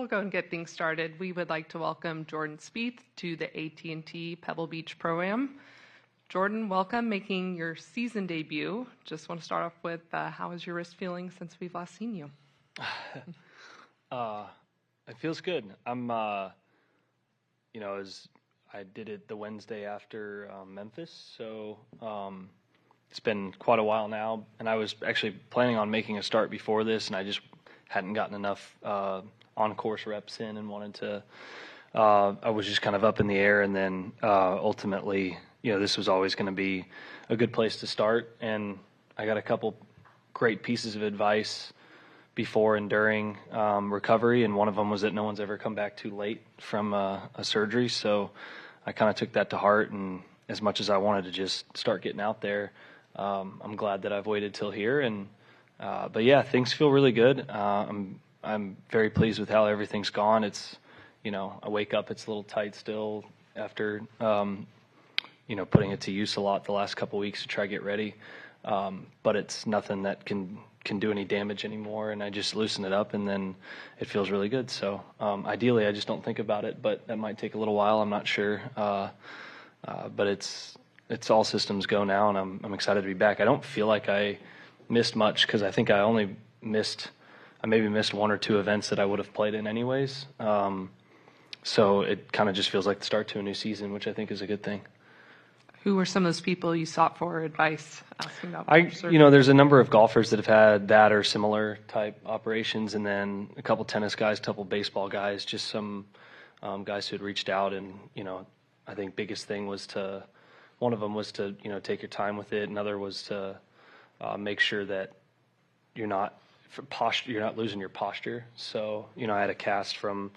we'll go and get things started. We would like to welcome Jordan Spieth to the AT&T Pebble Beach Pro-Am. Jordan, welcome, making your season debut. Just want to start off with how is your wrist feeling since we've last seen you? It feels good. I'm, as I did it the Wednesday after Memphis, so it's been quite a while now. And I was actually planning on making a start before this, and I just hadn't gotten enough on-course reps in and wanted to. I was just kind of up in the air, and then ultimately, this was always going to be a good place to start. And I got a couple great pieces of advice before and during recovery, and one of them was that no one's ever come back too late from a surgery. So I kind of took that to heart, and as much as I wanted to just start getting out there, I'm glad that I've waited till here. And but yeah, things feel really good. I'm very pleased with how everything's gone. It's I wake up, it's a little tight still after putting it to use a lot the last couple weeks to try to get ready. But it's nothing that can do any damage anymore, and I just loosen it up, and then it feels really good. So ideally, I just don't think about it, but that might take a little while. I'm not sure, but it's all systems go now, and I'm excited to be back. I don't feel like I missed much because I think I maybe missed one or two events that I would have played in anyways. So it kind of just feels like the start to a new season, which I think is a good thing. Who were some of those people you sought for advice asking about? There's a number of golfers that have had that or similar type operations, and then a couple tennis guys, a couple baseball guys, just some guys who had reached out. And I think biggest thing was one of them was to take your time with it. Another was to make sure that you're not losing your posture. So I had a cast from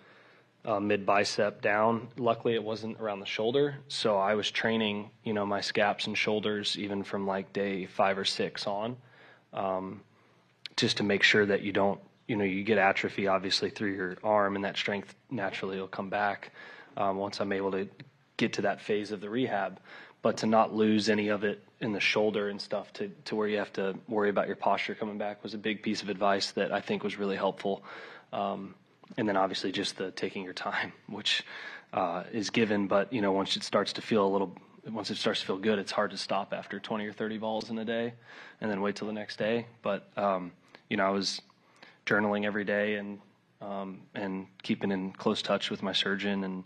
mid bicep down. Luckily, it wasn't around the shoulder, so I was training, my scaps and shoulders even from like day 5 or 6 on, just to make sure that you don't, you get atrophy obviously through your arm, and that strength naturally will come back once I'm able to get to that phase of the rehab. But to not lose any of it in the shoulder and stuff to where you have to worry about your posture coming back was a big piece of advice that I think was really helpful. And then obviously just the taking your time, which is given, but once it starts to feel good, it's hard to stop after 20 or 30 balls in a day and then wait till the next day. But I was journaling every day and keeping in close touch with my surgeon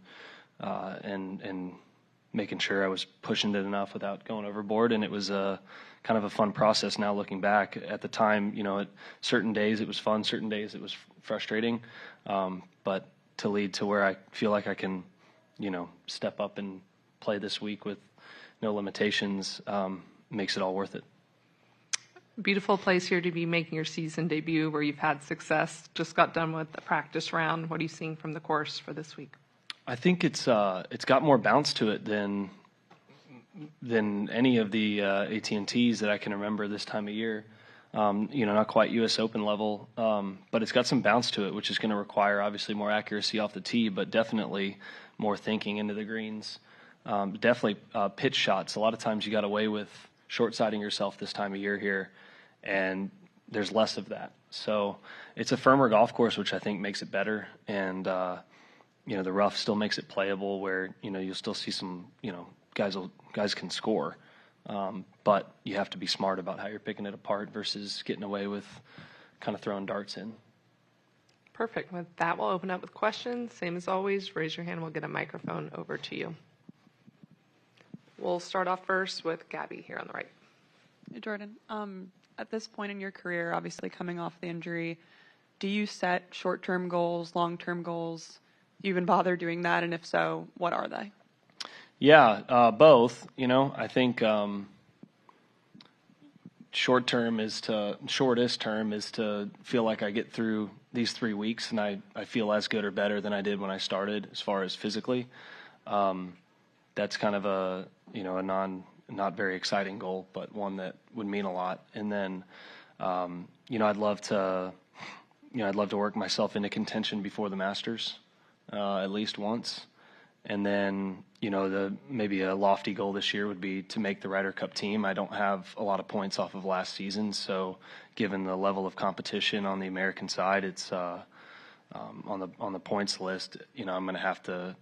and making sure I was pushing it enough without going overboard. And it was kind of a fun process now looking back. At the time, at certain days it was fun, certain days it was frustrating. But to lead to where I feel like I can, step up and play this week with no limitations makes it all worth it. Beautiful place here to be making your season debut where you've had success. Just got done with the practice round. What are you seeing from the course for this week? I think it's got more bounce to it than any of the AT&Ts that I can remember this time of year. Not quite U.S. Open level, but it's got some bounce to it, which is going to require obviously more accuracy off the tee, but definitely more thinking into the greens. Definitely pitch shots. A lot of times you got away with short-siding yourself this time of year here, and there's less of that. So it's a firmer golf course, which I think makes it better, and the rough still makes it playable where, you'll still see some, guys can score. But you have to be smart about how you're picking it apart versus getting away with kind of throwing darts in. Perfect. With that, we'll open up with questions. Same as always, raise your hand. We'll get a microphone over to you. We'll start off first with Gabby here on the right. Hey, Jordan. At this point in your career, obviously coming off the injury, do you set short-term goals, long-term goals? Do you even bother doing that? And if so, what are they? Yeah, both. I think shortest term is to feel like I get through these 3 weeks and I feel as good or better than I did when I started as far as physically. That's kind of a not very exciting goal, but one that would mean a lot. And then I'd love to work myself into contention before the Masters at least once. And then, maybe a lofty goal this year would be to make the Ryder Cup team. I don't have a lot of points off of last season, so given the level of competition on the American side, it's on the points list, I'm going to have to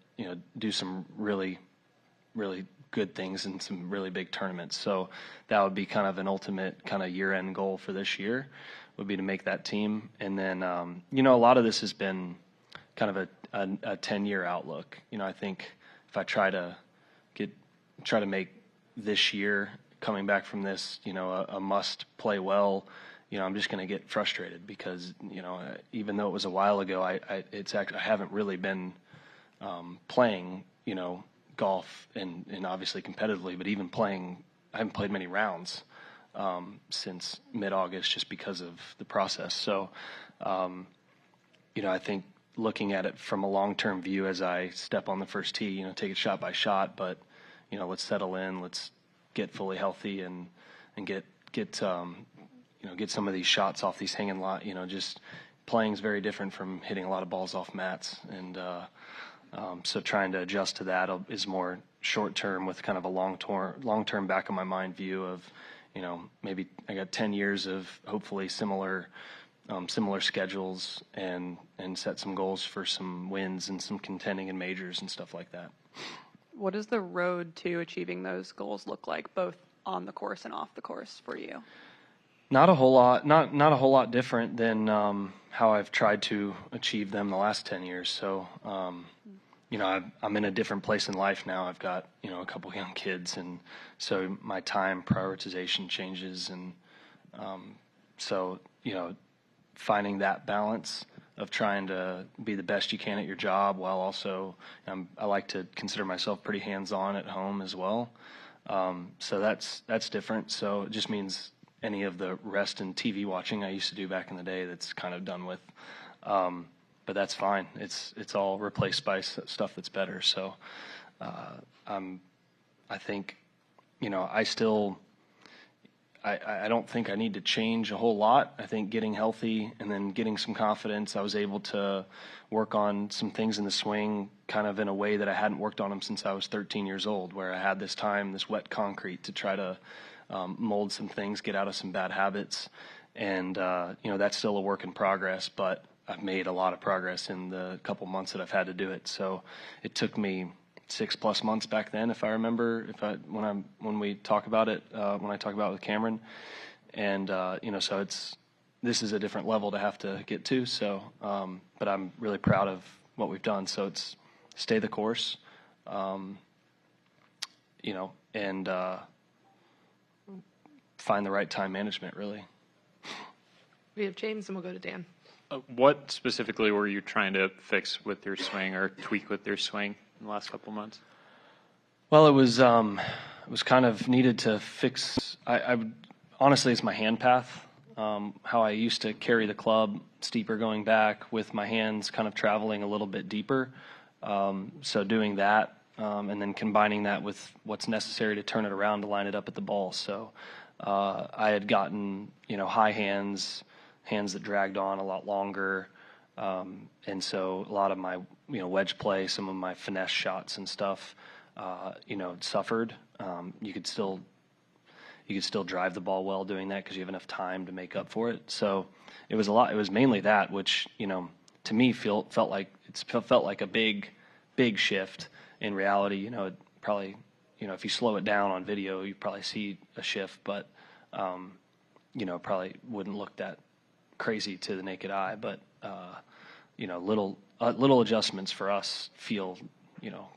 do some really good things in some really big tournaments. So that would be kind of an ultimate kind of year-end goal for this year, would be to make that team. And then a lot of this has been kind of a 10-year outlook. I think if I try to make this year, coming back from this, a must play well, I'm just going to get frustrated because, even though it was a while ago, I haven't really been playing, golf and obviously competitively, but even playing, I haven't played many rounds since mid-August just because of the process. So, I think looking at it from a long-term view as I step on the first tee, take it shot by shot, but, let's settle in, let's get fully healthy and get some of these shots off these hanging lot. Just playing is very different from hitting a lot of balls off mats, and so trying to adjust to that is more short term with kind of a long term back of my mind view of, maybe I got 10 years of hopefully similar schedules and set some goals for some wins and some contending in majors and stuff like that. What does the road to achieving those goals look like, both on the course and off the course for you? Not a whole lot different than how I've tried to achieve them the last 10 years. So, I'm in a different place in life now. I've got, a couple young kids, and so my time prioritization changes. And so, finding that balance of trying to be the best you can at your job while also, I like to consider myself pretty hands-on at home as well. So that's different. So it just means any of the rest and TV watching I used to do back in the day, that's kind of done with. But that's fine. It's all replaced by stuff that's better. So I think, I don't think I need to change a whole lot. I think getting healthy and then getting some confidence, I was able to work on some things in the swing kind of in a way that I hadn't worked on them since I was 13 years old, where I had this wet concrete to try to mold some things, get out of some bad habits. And, that's still a work in progress, but I've made a lot of progress in the couple months that I've had to do it. So it took me 6+ months back then, if I remember, when we talk about it, when I talk about it with Cameron. And, so this is a different level to have to get to. So, but I'm really proud of what we've done. So it's stay the course, and, find the right time management, really. We have James, and we'll go to Dan. What specifically were you trying to fix with your swing or tweak with your swing in the last couple months? Well, it was kind of needed to fix. I honestly, it's my hand path. How I used to carry the club steeper going back with my hands kind of traveling a little bit deeper. So doing that, and then combining that with what's necessary to turn it around to line it up at the ball. So I had gotten, high hands that dragged on a lot longer. And so a lot of my, wedge play, some of my finesse shots and stuff, suffered. You could still drive the ball well doing that because you have enough time to make up for it. So it was mainly that, which, to me felt like a big shift. In reality, it probably, if you slow it down on video, you probably see a shift, but, probably wouldn't look that crazy to the naked eye. But, little adjustments for us feel,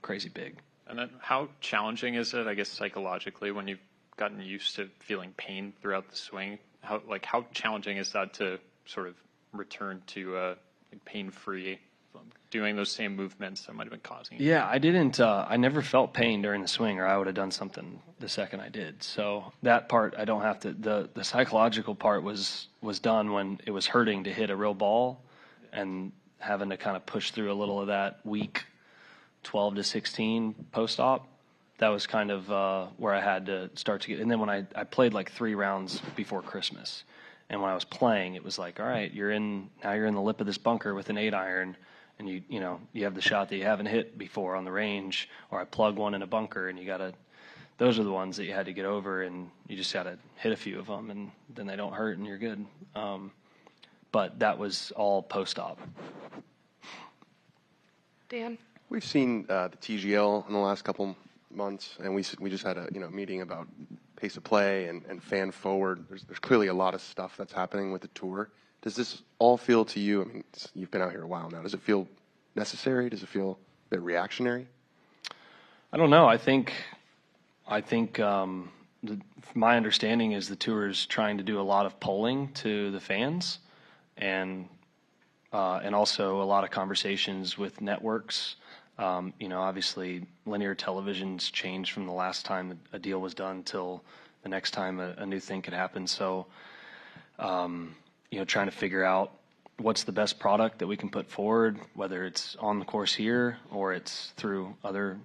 crazy big. And then how challenging is it, I guess, psychologically, when you've gotten used to feeling pain throughout the swing? How challenging is that to sort of return to pain-free, doing those same movements that might have been causing it? Yeah, I never felt pain during the swing, or I would have done something the second I did. So that part, I don't have to, the psychological part was done when it was hurting to hit a real ball and having to kind of push through a little of that week 12 to 16 post-op. That was kind of where I had to start to get, and then when I played like 3 rounds before Christmas, and when I was playing, it was like, all right, you're in the lip of this bunker with an 8-iron, and you have the shot that you haven't hit before on the range, or I plug one in a bunker, and those are the ones that you had to get over, and you just got to hit a few of them, and then they don't hurt, and you're good. But that was all post-op. Dan? We've seen the TGL in the last couple months, and we just had a meeting about pace of play and fan forward. There's clearly a lot of stuff that's happening with the tour. Does this all feel to you? I mean, you've been out here a while now. Does it feel necessary? Does it feel a bit reactionary? I don't know. I think my understanding is the tour is trying to do a lot of polling to the fans, and also a lot of conversations with networks. Obviously linear television's changed from the last time a deal was done till the next time a new thing could happen. So, trying to figure out what's the best product that we can put forward, whether it's on the course here or it's through other,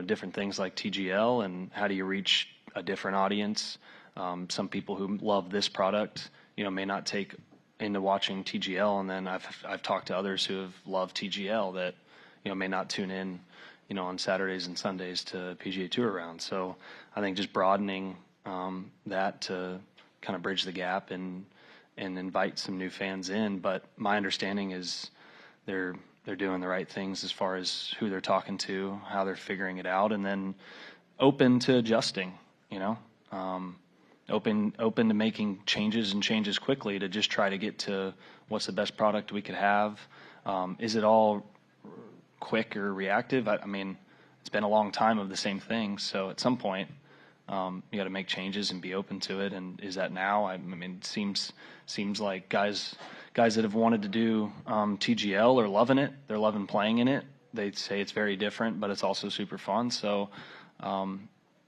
different things like TGL, and how do you reach a different audience? Some people who love this product, may not take into watching TGL, and then I've talked to others who have loved TGL that may not tune in on Saturdays and Sundays to PGA Tour rounds. So I think just broadening that to kind of bridge the gap and invite some new fans in. But my understanding is they're doing the right things as far as who they're talking to, how they're figuring it out, and then open to adjusting, open to making changes quickly to just try to get to what's the best product we could have. Is it all quick or reactive? I mean, it's been a long time of the same thing. So at some point, you got to make changes and be open to it. And is that now? I mean, it seems like guys that have wanted to do TGL are loving it. They're loving playing in it. They say it's very different, but it's also super fun. So,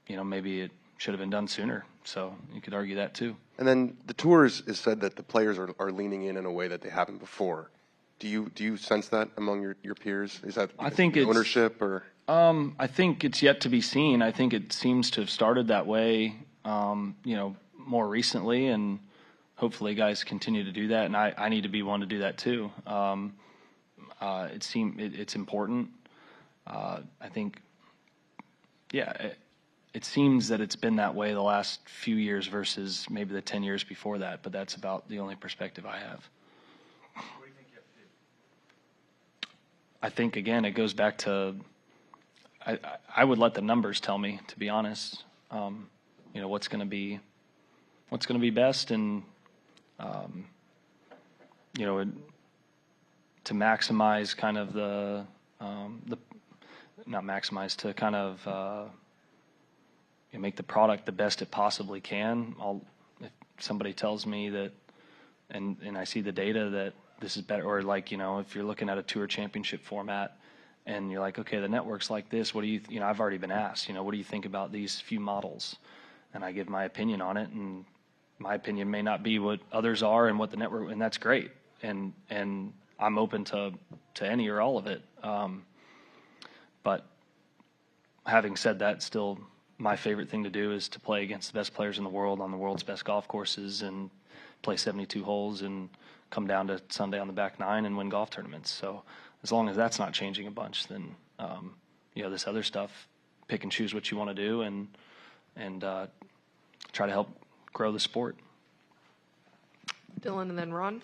maybe it should have been done sooner. So you could argue that too. And then the tour is said that the players are leaning in a way that they haven't before. Do you sense that among your peers? Is that I think it's ownership or? I think it's yet to be seen. I think it seems to have started that way, more recently, and hopefully guys continue to do that. And I need to be one to do that too. It's important. I think, it seems that it's been that way the last few years versus maybe the 10 years before that, but that's about the only perspective I have. What do you think you have to do? I think, again, it goes back to, I would let the numbers tell me, to be honest, what's going to be best, and, to maximize kind of not maximize, to kind of, make the product the best it possibly can. If somebody tells me that, and I see the data that this is better, or if you're looking at a tour championship format and you're like, okay, the network's like this, what do you, I've already been asked, what do you think about these few models? And I give my opinion on it, and my opinion may not be what others are and what the network, and that's great. And I'm open to any or all of it. But having said that, still, my favorite thing to do is to play against the best players in the world on the world's best golf courses and play 72 holes and come down to Sunday on the back nine and win golf tournaments. So as long as that's not changing a bunch, then, this other stuff, pick and choose what you want to do and try to help grow the sport. Dylan and then Ron.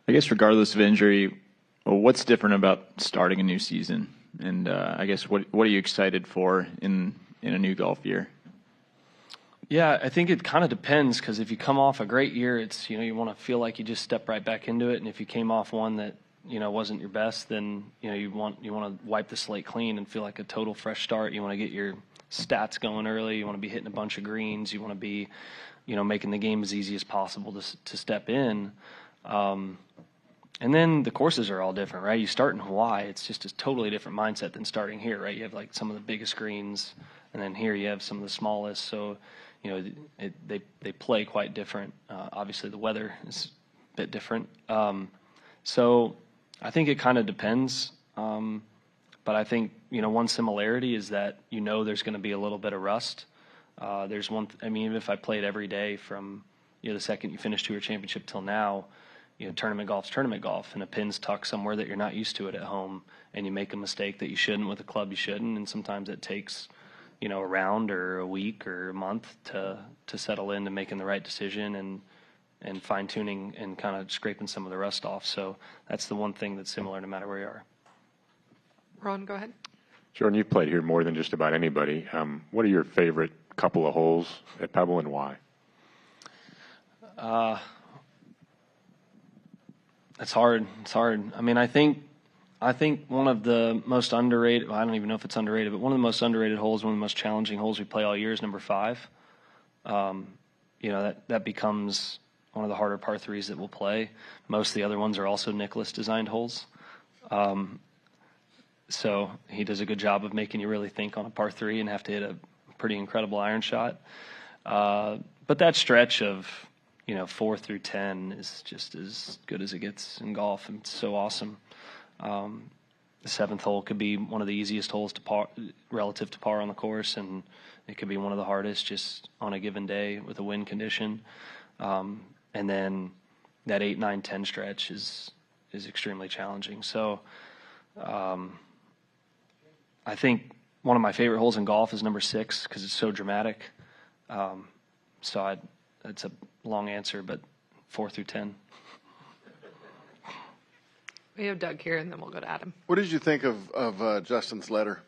I guess regardless of injury, what's different about starting a new season? And I guess what are you excited for in a new golf year? Yeah, I think it kind of depends, because if you come off a great year, it's, you want to feel like you just step right back into it. And if you came off one that, wasn't your best, then, you want to wipe the slate clean and feel like a total fresh start. You want to get your stats going early. You want to be hitting a bunch of greens. You want to be, making the game as easy as possible to step in. And then the courses are all different, right? You start in Hawaii, it's just a totally different mindset than starting here, right? You have like some of the biggest greens, and then here you have some of the smallest. So, they play quite different. Obviously, the weather is a bit different. So I think it kind of depends. But I think, one similarity is that, there's going to be a little bit of rust. There's one, even if I played every day from, the second you finish Tour Championship till now, tournament golf's tournament golf, and a pin's tucked somewhere that you're not used to it at home, and you make a mistake that you shouldn't with a club you shouldn't, and sometimes it takes, a round or a week or a month to settle into making the right decision and fine-tuning and kind of scraping some of the rust off. So that's the one thing that's similar no matter where you are. Ron, go ahead. Jordan, you've played here more than just about anybody. What are your favorite couple of holes at Pebble and why? It's hard. It's hard. I mean, I think one of the most underrated, well, I don't even know if it's underrated, but one of the most underrated holes, one of the most challenging holes we play all year is number 5. That becomes one of the harder par 3s that we'll play. Most of the other ones are also Nicklaus designed holes. So he does a good job of making you really think on a par 3 and have to hit a pretty incredible iron shot. But that stretch of 4 through 10 is just as good as it gets in golf, and it's so awesome. The 7th hole could be one of the easiest holes to par, relative to par on the course, and it could be one of the hardest just on a given day with a wind condition. And then that 8, 9, 10 stretch is extremely challenging. So I think one of my favorite holes in golf is number 6 because it's so dramatic. It's a long answer, but 4 through 10. We have Doug here, and then we'll go to Adam. What did you think of Justin's letter?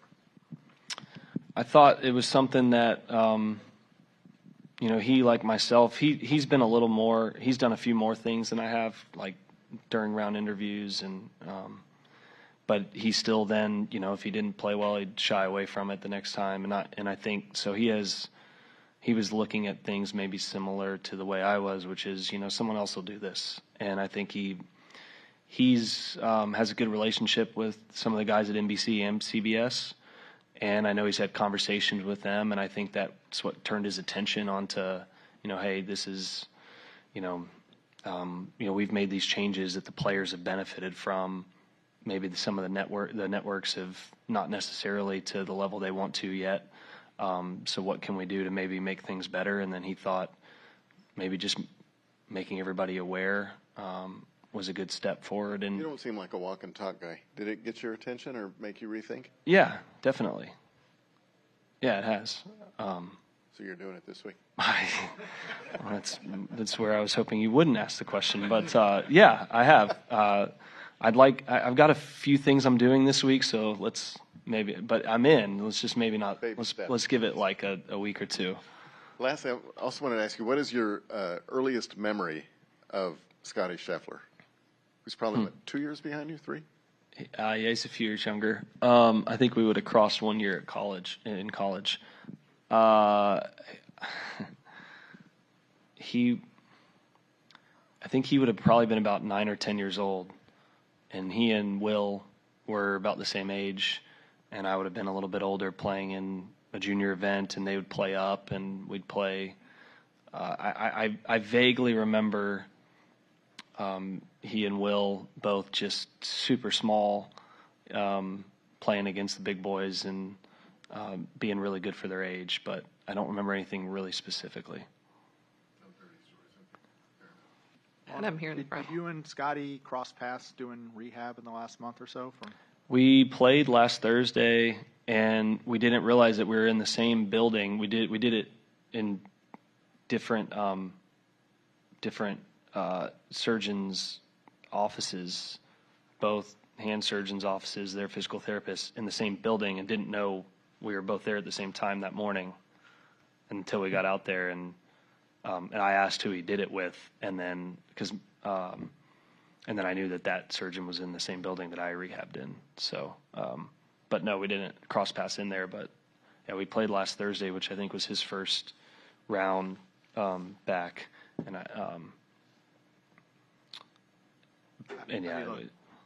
I thought it was something that, he, like myself, he's been a little more, he's done a few more things than I have, like during round interviews, and but he still then, if he didn't play well, he'd shy away from it the next time, and I think so. He was looking at things maybe similar to the way I was, which is, someone else will do this, and I think he's has a good relationship with some of the guys at NBC and CBS, and I know he's had conversations with them, and I think that's what turned his attention onto, hey, this is, we've made these changes that the players have benefited from. Maybe some of the networks have not necessarily to the level they want to yet. So what can we do to maybe make things better? And then he thought maybe just making everybody aware was a good step forward. And you don't seem like a walk and talk guy. Did it get your attention or make you rethink? Yeah, definitely. Yeah, it has. So you're doing it this week? Well, that's where I was hoping you wouldn't ask the question. But yeah, I have. I've got a few things I'm doing this week, so let's maybe. But I'm in. Let's just maybe not. Let's give it like a week or two. Lastly, I also wanted to ask you, what is your earliest memory of Scotty Scheffler? He's probably, 2 years behind you, 3? Yeah, he's a few years younger. I think we would have crossed 1 year in college. I think he would have probably been about 9 or 10 years old, and he and Will were about the same age, and I would have been a little bit older playing in a junior event, and they would play up, and we'd play. I vaguely remember he and Will both just super small, playing against the big boys and being really good for their age, but I don't remember anything really specifically. And I'm here in the front. Did you and Scotty cross paths doing rehab in the last month or so? We played last Thursday, and we didn't realize that we were in the same building. We did it in different surgeons' offices, both hand surgeons' offices, their physical therapists in the same building, and didn't know we were both there at the same time that morning until we got out there, and I asked who he did it with, and then I knew that surgeon was in the same building that I rehabbed in. So, but no, we didn't cross paths in there. But yeah, we played last Thursday, which I think was his first round back, and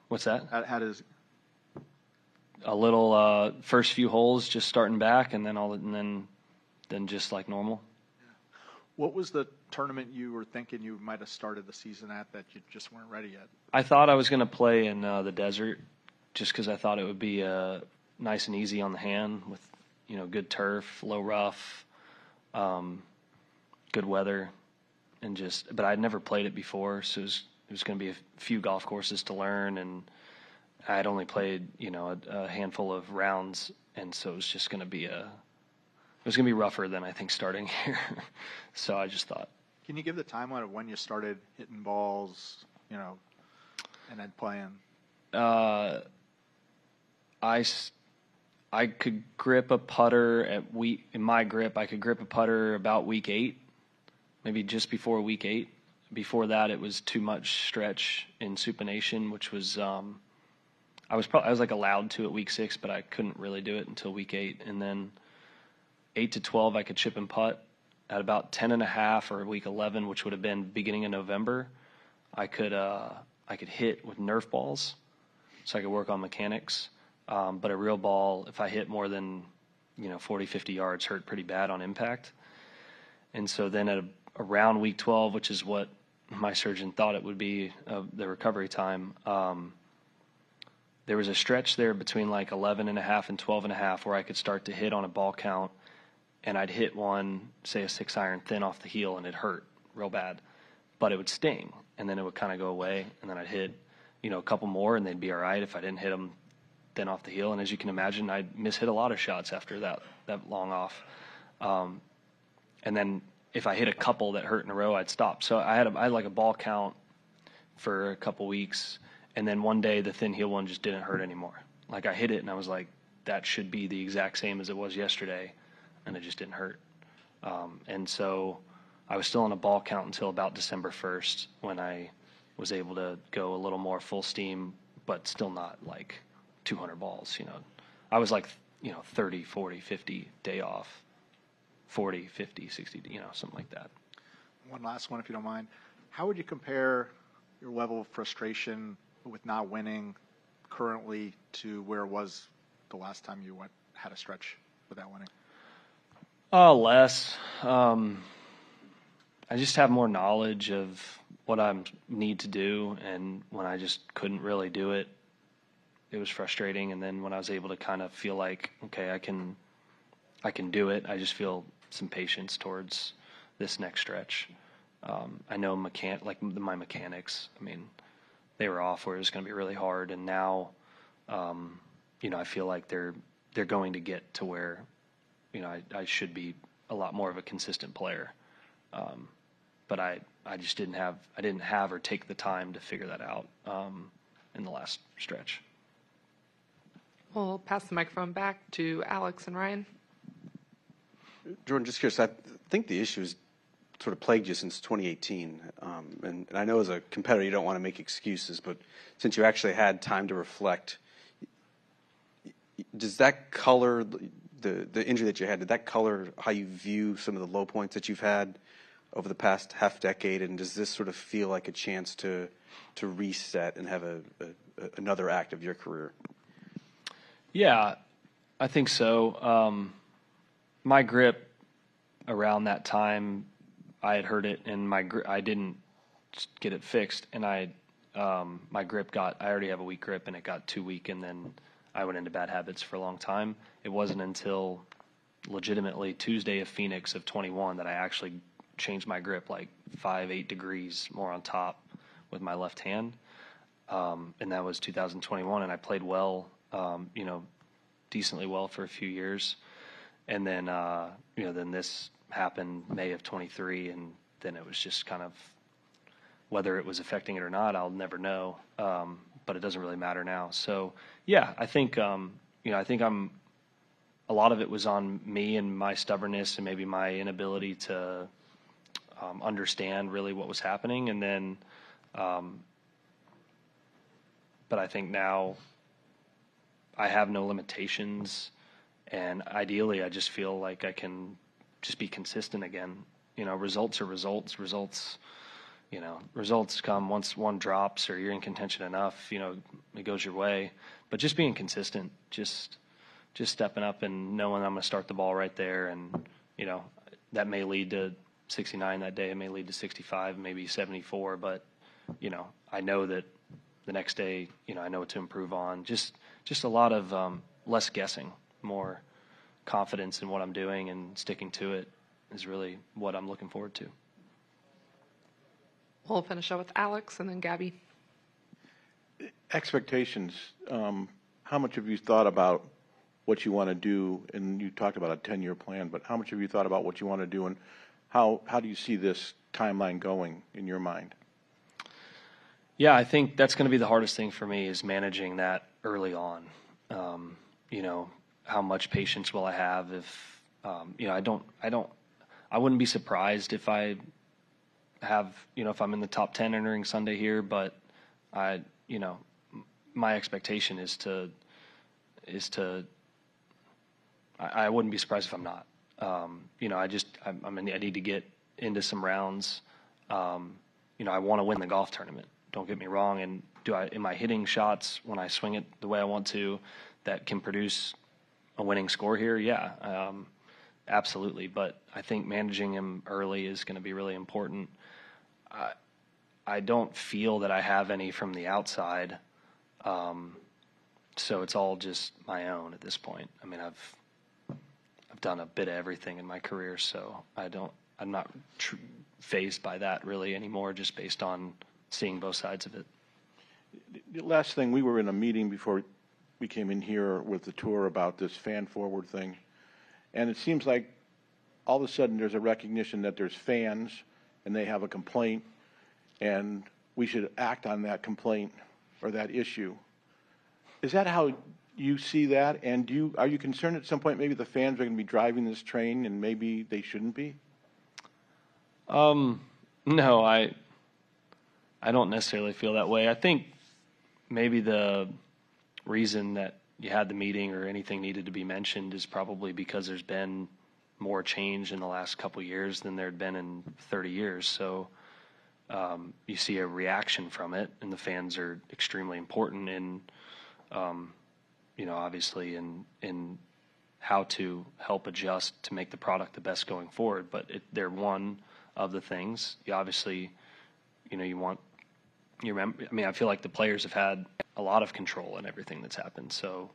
what's that? How does a little first few holes just starting back, and then just like normal. What was the tournament you were thinking you might have started the season at that you just weren't ready yet? I thought I was going to play in the desert, just because I thought it would be nice and easy on the hand with good turf, low rough, good weather, but I'd never played it before, so it was going to be a few golf courses to learn, and I had only played a handful of rounds, and so it was just going to be rougher than I think starting here. So I just thought. Can you give the timeline of when you started hitting balls, and then playing? I I could grip a putter in my grip. I could grip a putter about week 8, maybe just before week 8. Before that, it was too much stretch in supination, which was I was like allowed to at week 6, but I couldn't really do it until week 8. And then 8 to 12, I could chip and putt. At about 10.5 or week 11, which would have been beginning of November, I could hit with Nerf balls, so I could work on mechanics. But a real ball, if I hit more than 40, 50 yards, hurt pretty bad on impact. And so then at around week 12, which is what my surgeon thought it would be, the recovery time, there was a stretch there between like 11.5 and 12.5 where I could start to hit on a ball count, and I'd hit one, say a 6-iron thin off the heel, and it hurt real bad, but it would sting, and then it would kind of go away, and then I'd hit a couple more, and they'd be all right if I didn't hit them thin off the heel. And as you can imagine, I mishit a lot of shots after that long off. And then if I hit a couple that hurt in a row, I'd stop. So I had like a ball count for a couple weeks, and then one day the thin heel one just didn't hurt anymore. Like I hit it, and I was like, that should be the exact same as it was yesterday, and it just didn't hurt. And so I was still on a ball count until about December 1st when I was able to go a little more full steam, but still not like 200 balls. I was like 30, 40, 50 day off, 40, 50, 60, something like that. One last one, if you don't mind. How would you compare your level of frustration with not winning currently to where it was the last time you had a stretch without winning? Less. I just have more knowledge of what I need to do, and when I just couldn't really do it, it was frustrating. And then when I was able to kind of feel like, okay, I can do it, I just feel some patience towards this next stretch. I know my mechanics, they were off where it was going to be really hard, and now, I feel like they're going to get to where, I should be a lot more of a consistent player. But I just didn't have or take the time to figure that out in the last stretch. We'll pass the microphone back to Alex and Ryan. Jordan, just curious, I think the issue has sort of plagued you since 2018. And I know as a competitor you don't want to make excuses, but since you actually had time to reflect, does that color the injury that you had, did that color how you view some of the low points that you've had over the past half decade? And does this sort of feel like a chance to reset and have another act of your career? Yeah, I think so. My grip around that time, I had hurt it, and I didn't get it fixed, and my grip I already have a weak grip, and it got too weak, and then I went into bad habits for a long time. It wasn't until legitimately Tuesday of Phoenix of 21 that I actually changed my grip like 5-8 degrees more on top with my left hand. And that was 2021, and I played well, decently well for a few years. And then, then this happened May of 23, and then it was just kind of, whether it was affecting it or not, I'll never know. But it doesn't really matter now. So, yeah, I think, a lot of it was on me and my stubbornness and maybe my inability to understand really what was happening. And then, but I think now I have no limitations, and ideally I just feel like I can just be consistent again. Results are results. Results come once one drops or you're in contention enough, it goes your way. But just being consistent, just stepping up and knowing I'm going to start the ball right there, and, that may lead to 69 that day, it may lead to 65, maybe 74, but, I know that the next day, I know what to improve on. Just a lot of less guessing, more confidence in what I'm doing and sticking to it is really what I'm looking forward to. We'll finish up with Alex and then Gabby. Expectations. How much have you thought about what you want to do? And you talked about a 10-year plan, but how much have you thought about what you want to do, and how do you see this timeline going in your mind? Yeah, I think that's going to be the hardest thing for me, is managing that early on. You know, how much patience will I have if, you know, I wouldn't be surprised if I have, you know, if I'm in the top 10 entering Sunday here, but you know, my expectation is to, I wouldn't be surprised if I'm not. You know, I need to get into some rounds. You know, I want to win the golf tournament. Don't get me wrong. And am I hitting shots when I swing it the way I want to that can produce a winning score here? Yeah, absolutely. But I think managing him early is going to be really important. I don't feel that I have any from the outside. So it's all just my own at this point. I mean, I've done a bit of everything in my career, so I'm not fazed by that really anymore, just based on seeing both sides of it. The last thing, we were in a meeting before we came in here with the tour about this fan forward thing, and it seems like all of a sudden there's a recognition that there's fans and they have a complaint, and we should act on that complaint or that issue. Is that how you see that? And are you concerned at some point maybe the fans are going to be driving this train and maybe they shouldn't be? No, I don't necessarily feel that way. I think maybe the reason that you had the meeting or anything needed to be mentioned is probably because there's been more change in the last couple of years than there had been in 30 years. So you see a reaction from it, and the fans are extremely important in, you know, obviously in how to help adjust to make the product the best going forward. But they're one of the things. You obviously, you know, I mean, I feel like the players have had a lot of control in everything that's happened. So,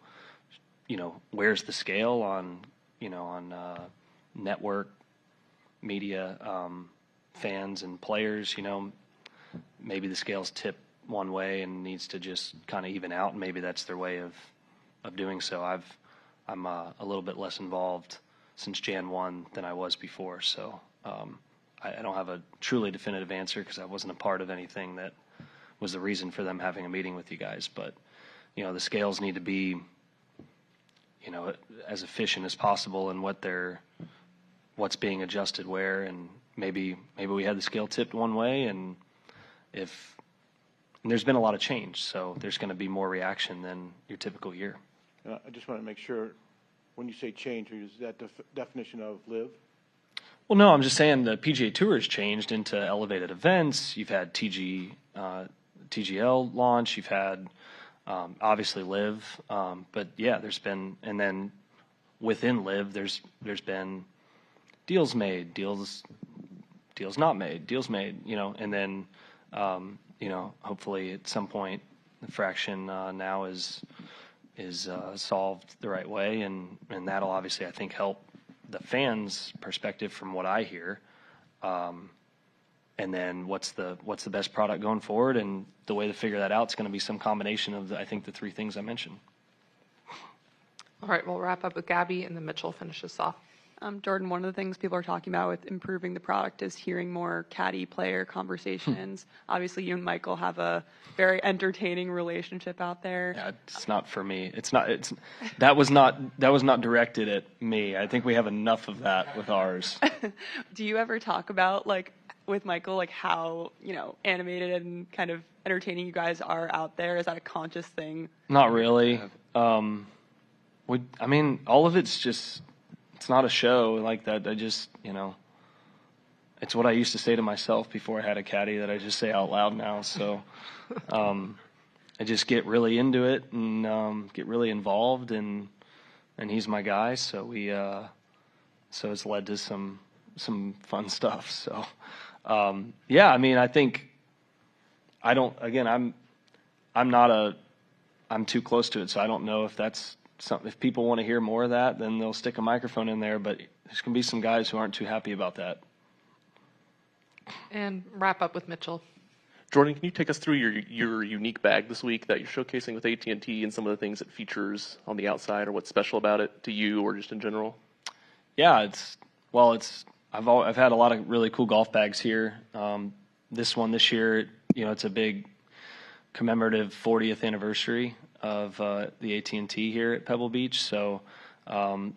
you know, where's the scale on, you know, on network, media, fans and players? You know, maybe the scale's tipped one way and needs to just kind of even out, and maybe that's their way of doing so. I'm a little bit less involved since Jan 1 than I was before, so I don't have a truly definitive answer because I wasn't a part of anything that was the reason for them having a meeting with you guys. But, you know, the scales need to be, you know, as efficient as possible in what's being adjusted where, and maybe we had the scale tipped one way, and there's been a lot of change, so there's going to be more reaction than your typical year. I just want to make sure, when you say change, is that definition of live? Well, no, I'm just saying the PGA Tour has changed into elevated events. You've had TGL launch. You've had obviously Live, but yeah, there's been, and then within Live, there's been deals made, deals not made, deals made. You know, and then you know, hopefully at some point the fraction now is solved the right way, and that'll obviously, I think, help the fans' perspective from what I hear. And then what's the best product going forward, and the way to figure that out is going to be some combination of I think the three things I mentioned. All right, we'll wrap up with Gabby, and then Mitchell finishes off. Jordan, one of the things people are talking about with improving the product is hearing more caddy-player conversations. Obviously, you and Michael have a very entertaining relationship out there. Yeah, it's not for me. That was not directed at me. I think we have enough of that with ours. Do you ever talk about, like, with Michael, like how, you know, animated and kind of entertaining you guys are out there? Is that a conscious thing? Not really. I mean, all of it's just. It's not a show like that. I just, you know, it's what I used to say to myself before I had a caddy that I just say out loud now. So I just get really into it and get really involved, and he's my guy. So so it's led to some fun stuff. So yeah, I mean, I think I'm too close to it, so I don't know if that's something. If people want to hear more of that, then they'll stick a microphone in there, but there's going to be some guys who aren't too happy about that. And wrap up with Mitchell. Jordan, can you take us through your unique bag this week that you're showcasing with AT&T, and some of the things it features on the outside, or what's special about it to you or just in general? Yeah, I've had a lot of really cool golf bags here. This one this year, you know, it's a big commemorative 40th anniversary. of the AT&T here at Pebble Beach. So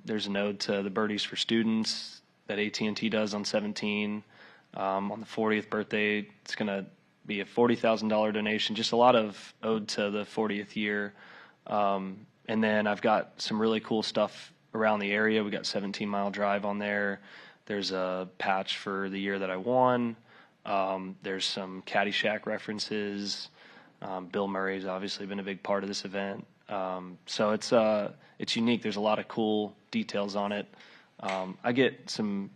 there's an ode to the Birdies for Students that AT&T does on 17. On the 40th birthday, it's going to be a $40,000 donation. Just a lot of ode to the 40th year. And then I've got some really cool stuff around the area. We got 17 Mile Drive on there. There's a patch for the year that I won. There's some Caddyshack references. Bill Murray's obviously been a big part of this event. So it's unique. There's a lot of cool details on it. I get some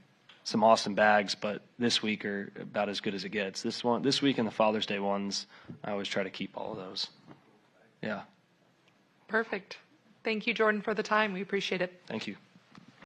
awesome bags, but this week are about as good as it gets. This week and the Father's Day ones, I always try to keep all of those. Yeah. Perfect. Thank you, Jordan, for the time. We appreciate it. Thank you.